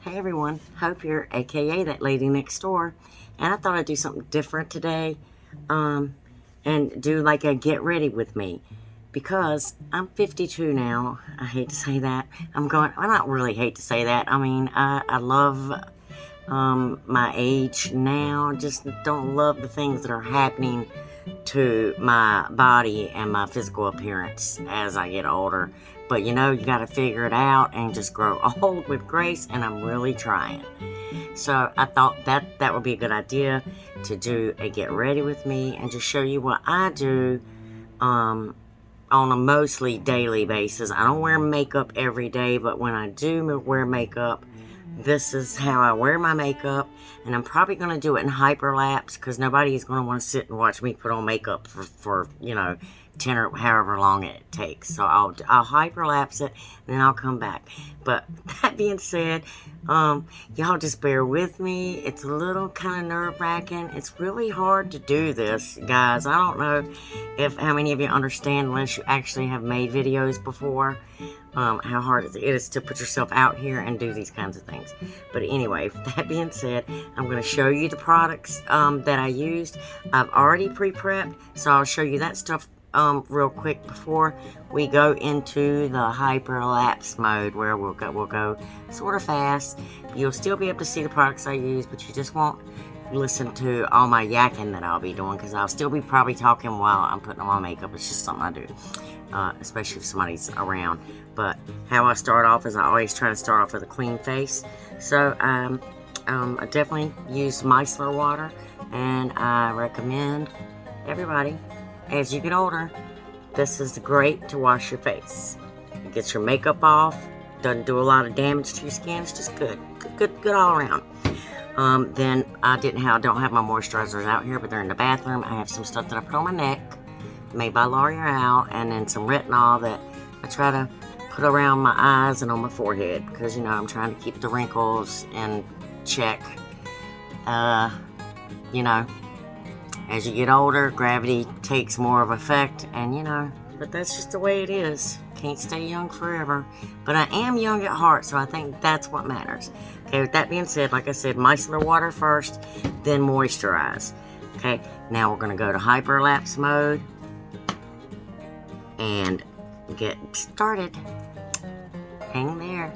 Hey everyone, Hope here, aka that lady next door, and I thought I'd do something different today, and do like a get ready with me, because I'm 52 now. I hate to say that. Well, not really hate to say that. I mean, I love my age now, just don't love the things that are happening to my body and my physical appearance as I get older. But you know, you got to figure it out and just grow old with grace, and I'm really trying. So I thought that would be a good idea to do a get ready with me and just show you what I do on a mostly daily basis. I don't wear makeup every day, but when I do wear makeup, this is how I wear my makeup. And I'm probably going to do it in hyperlapse because nobody is going to want to sit and watch me put on makeup for 10 or however long it takes. So I'll hyperlapse it and then I'll come back. But that being said, y'all just bear with me. It's a little kind of nerve-wracking. It's really hard to do this, guys. I don't know how many of you understand unless you actually have made videos before, how hard it is to put yourself out here and do these kinds of things. But anyway, that being said, I'm going to show you the products that I used. I've already pre-prepped, so I'll show you that stuff real quick before we go into the hyperlapse mode, where we'll go sort of fast. You'll still be able to see the products I use, but you just won't listen to all my yakking that I'll be doing, because I'll still be probably talking while I'm putting on my makeup. It's just something I do, especially if somebody's around. But how I start off is I always try to start off with a clean face. So I definitely use micellar water, and I recommend everybody, as you get older, this is great to wash your face. It gets your makeup off, doesn't do a lot of damage to your skin. It's just good all around. Then I don't have my moisturizers out here, but they're in the bathroom. I have some stuff that I put on my neck, made by L'Oreal, and then some retinol that I try to put around my eyes and on my forehead, because I'm trying to keep the wrinkles in check. As you get older, gravity takes more of effect, and but that's just the way it is. Can't stay young forever. But I am young at heart, so I think that's what matters. Okay, with that being said, like I said, micellar water first, then moisturize. Okay, now we're going to go to hyperlapse mode and get started. Hang there.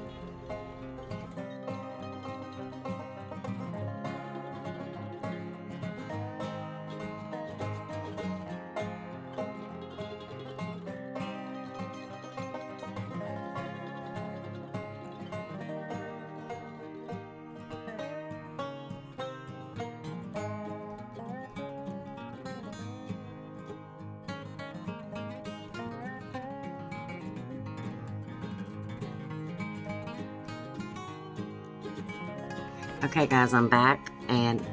Okay guys, I'm back, and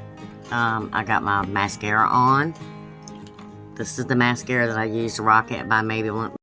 I got my mascara on. This is the mascara that I used, Rocket by Maybelline.